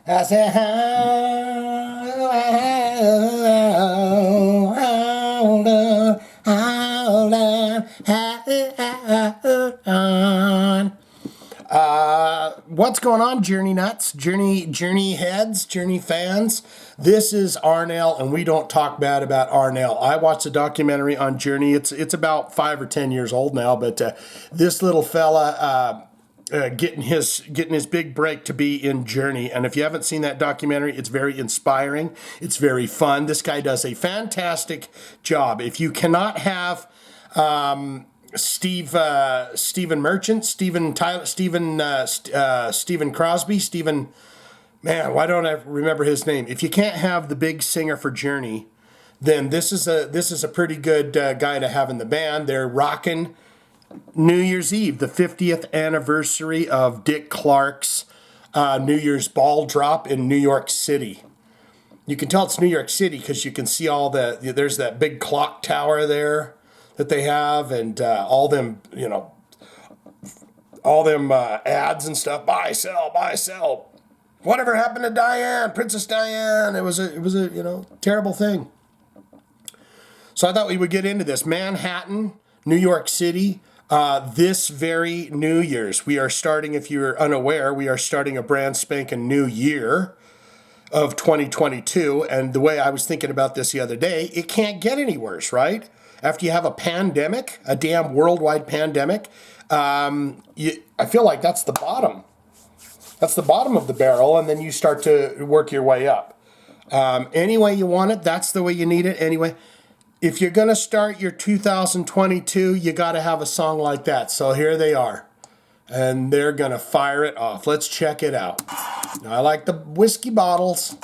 I said, hold on. What's going on, Jiourney nuts, Jiourney heads, Jiourney fans? This is Arnel, and we don't talk bad about Arnel. I watched a documentary on Jiourney. It's about 5 or 10 years old now, but this little fella getting his big break to be in Jiourney. And if you haven't seen that documentary, it's very inspiring. It's very fun. This guy does a fantastic job. If you cannot have Stephen Merchant, Stephen Tyler, Stephen Crosby, Stephen, man, why don't I remember his name? If you can't have the big singer for Jiourney, then this is a pretty good guy to have in the band. They're rocking New Year's Eve, the 50th anniversary of Dick Clark's New Year's ball drop in New York City. You can tell it's New York City because you can see there's that big clock tower there that they have, and all them ads and stuff. Buy, sell. Whatever happened to Diane, Princess Diane? It was a terrible thing. So I thought we would get into this. Manhattan, New York City. This very New Year's, we are starting, if you're unaware, we are starting a brand spanking new year of 2022. And the way I was thinking about this the other day, it can't get any worse, right? After you have a pandemic, a damn worldwide pandemic, I feel like that's the bottom. That's the bottom of the barrel, and then you start to work your way up. Any way you want it, that's the way you need it. Anyway, if you're going to start your 2022, you got to have a song like that. So here they are. And they're going to fire it off. Let's check it out. I like the whiskey bottles.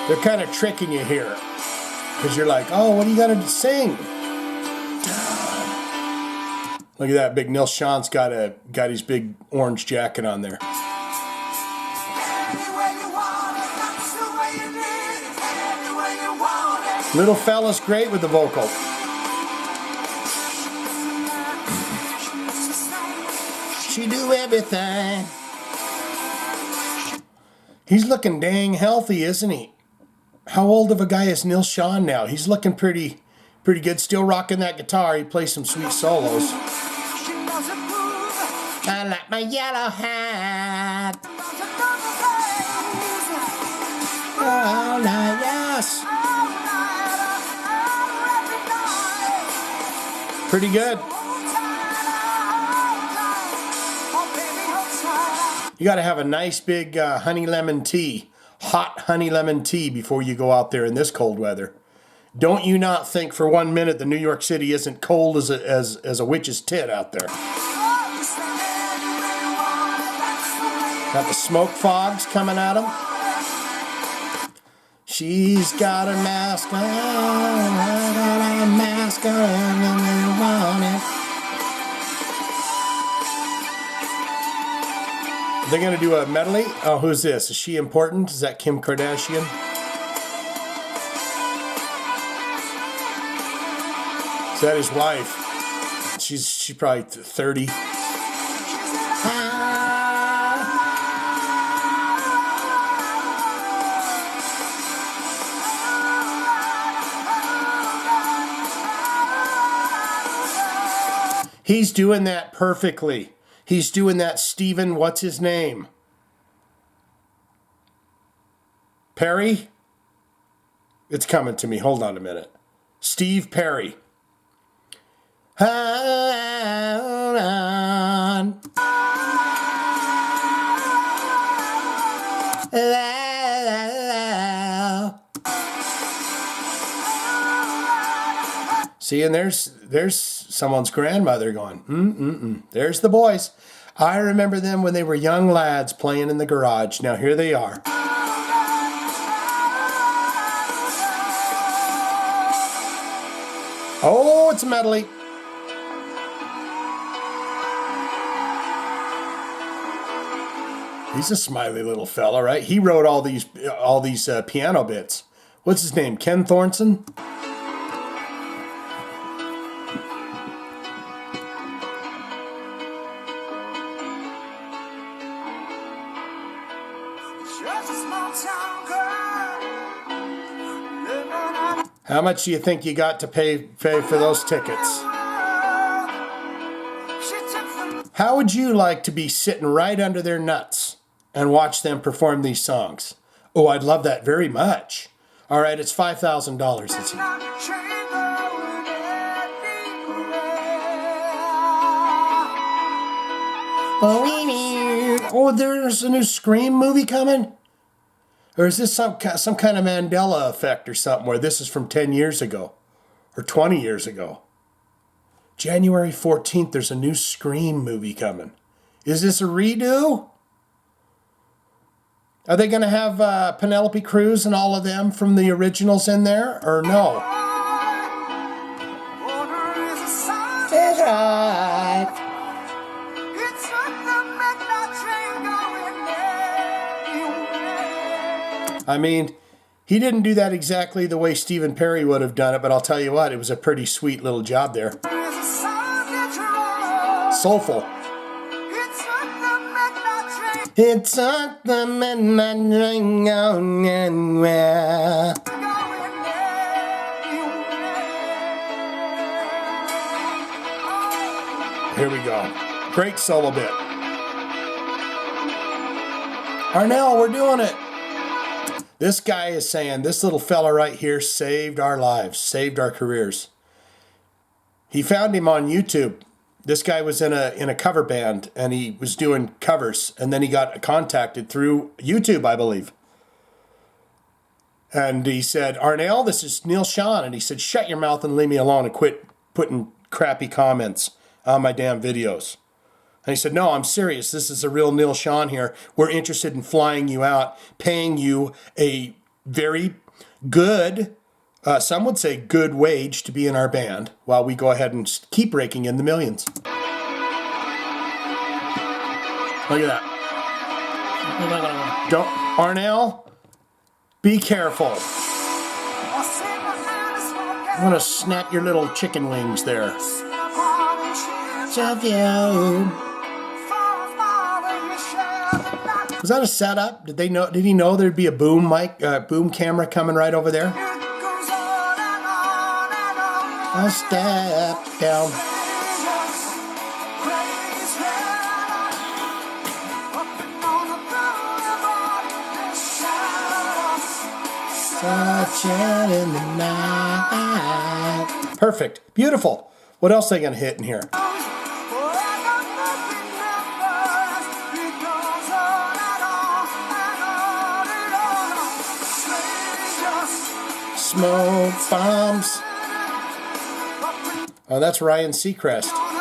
They're kind of tricking you here. Because you're like, oh, what are you going to sing? Look at that. Big Neil Sean's got his big orange jacket on there. Little fella's great with the vocal. She do everything. He's looking dang healthy, isn't he? How old of a guy is Neil Sean now? He's looking pretty good. Still rocking that guitar. He plays some sweet solos. I like my yellow hat. Oh, yes. Pretty good. You got to have a nice big honey lemon tea, hot honey lemon tea before you go out there in this cold weather. Don't you not think for 1 minute that New York City isn't cold as a witch's tit out there. Got the smoke fogs coming at them. She's got her mask on, I got a mask on, and they want it. They're going to do a medley? Oh, who's this? Is she important? Is that Kim Kardashian? Is that his wife? She's probably 30. He's doing that perfectly. He's doing that Stephen, what's his name? Perry? It's coming to me. Hold on a minute. Steve Perry. Hold on. See, and there's someone's grandmother going, There's the boys. I remember them when they were young lads playing in the garage. Now here they are. Oh, it's a medley. He's a smiley little fella, right? He wrote all these piano bits. What's his name? Ken Thornton? How much do you think you got to pay for those tickets? How would you like to be sitting right under their nuts and watch them perform these songs? Oh, I'd love that very much. All right, it's $5,000. Oh, there's a new Scream movie coming? Or is this some kind of Mandela effect or something where this is from 10 years ago or 20 years ago? January 14th, there's a new Scream movie coming. Is this a redo? Are they going to have Penelope Cruz and all of them from the originals in there, or no? I mean, he didn't do that exactly the way Stephen Perry would have done it, but I'll tell you what, it was a pretty sweet little job there. Soulful. It's not the midnight train going anywhere. Here we go. Great solo bit. Arnel, we're doing it. This guy is saying, this little fella right here saved our lives, saved our careers. He found him on YouTube. This guy was in a cover band, and he was doing covers, and then he got contacted through YouTube, I believe. And he said, Arnel, this is Neil Sean. And he said, shut your mouth and leave me alone and quit putting crappy comments on my damn videos. And he said, no, I'm serious. This is a real Neil Sean here. We're interested in flying you out, paying you a very good, some would say good wage to be in our band while we go ahead and keep raking in the millions. Look at that. Don't, Arnel, be careful. I'm going to snap your little chicken wings there. Love you. Was that a setup? Did he know there'd be a boom mic, boom camera coming right over there? I'll step down. Sunshine in the night. Perfect. Beautiful. What else are they going to hit in here? Smoke bombs. Oh, that's Ryan Seacrest. Are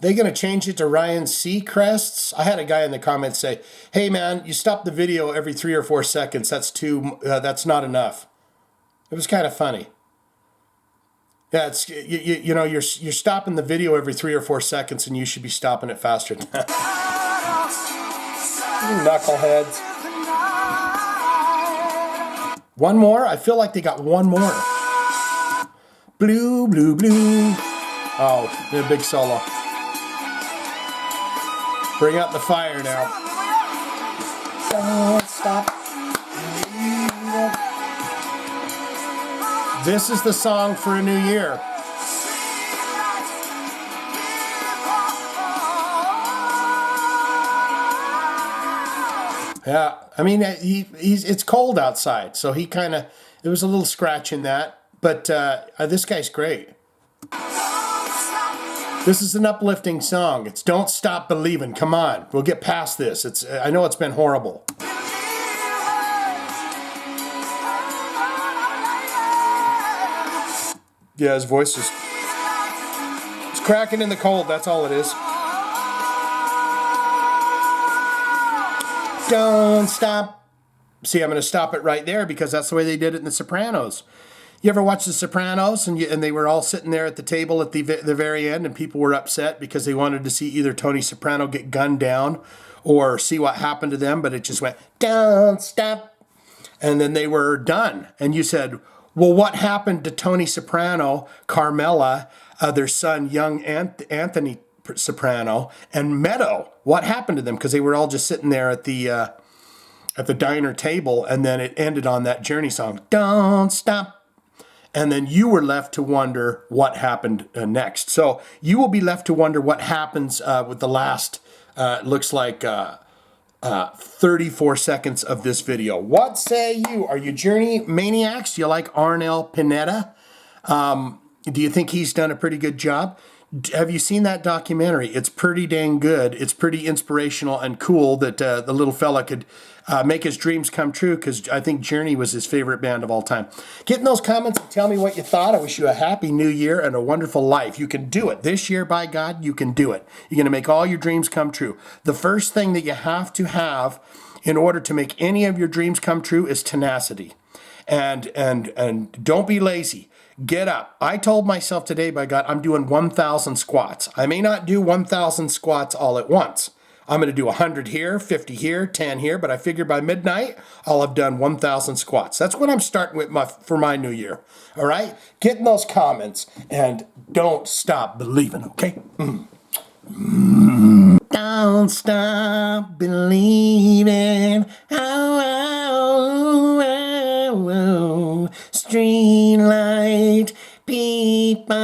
they going to change it to Ryan Seacrests? I had a guy in the comments say, hey man, you stop the video every 3 or 4 seconds. That's not enough. It was kind of funny. Yeah, it's you know, you're stopping the video every 3 or 4 seconds and you should be stopping it faster than that. Knuckleheads. One more? I feel like they got one more. Blue, blue, blue. Oh, a big solo. Bring out the fire now. Don't stop. This is the song for a new year. Yeah, I mean, it's cold outside, so he kind of, there was a little scratch in that, but this guy's great. This is an uplifting song. It's Don't Stop Believing. Come on, we'll get past this. I know it's been horrible. Yeah, his voice is, it's cracking in the cold, that's all it is. Don't stop. See, I'm going to stop it right there because that's the way they did it in The Sopranos. You ever watch The Sopranos and they were all sitting there at the table at the very end and people were upset because they wanted to see either Tony Soprano get gunned down or see what happened to them, but it just went, don't stop. And then they were done. And you said, well, what happened to Tony Soprano, Carmela, their son, young Anthony soprano, and Meadow. What happened to them? Because they were all just sitting there at the diner table, and then it ended on that Jiourney song, Don't Stop. And then you were left to wonder what happened next. So you will be left to wonder what happens with the last, looks like 34 seconds of this video. What say you? Are you Jiourney maniacs? Do you like Arnel Pineda? Do you think he's done a pretty good job? Have you seen that documentary? It's pretty dang good. It's pretty inspirational and cool that the little fella could make his dreams come true, because I think Jiourney was his favorite band of all time. Get in those comments and tell me what you thought. I wish you a happy new year and a wonderful life. You can do it. This year, by God, you can do it. You're going to make all your dreams come true. The first thing that you have to have in order to make any of your dreams come true is tenacity. And don't be lazy. Get up. I told myself today, by God, I'm doing 1,000 squats. I may not do 1,000 squats all at once. I'm going to do 100 here, 50 here, 10 here, but I figure by midnight, I'll have done 1,000 squats. That's what I'm starting with for my new year. All right? Get in those comments and don't stop believing, okay? Don't stop believing. Streetlight people.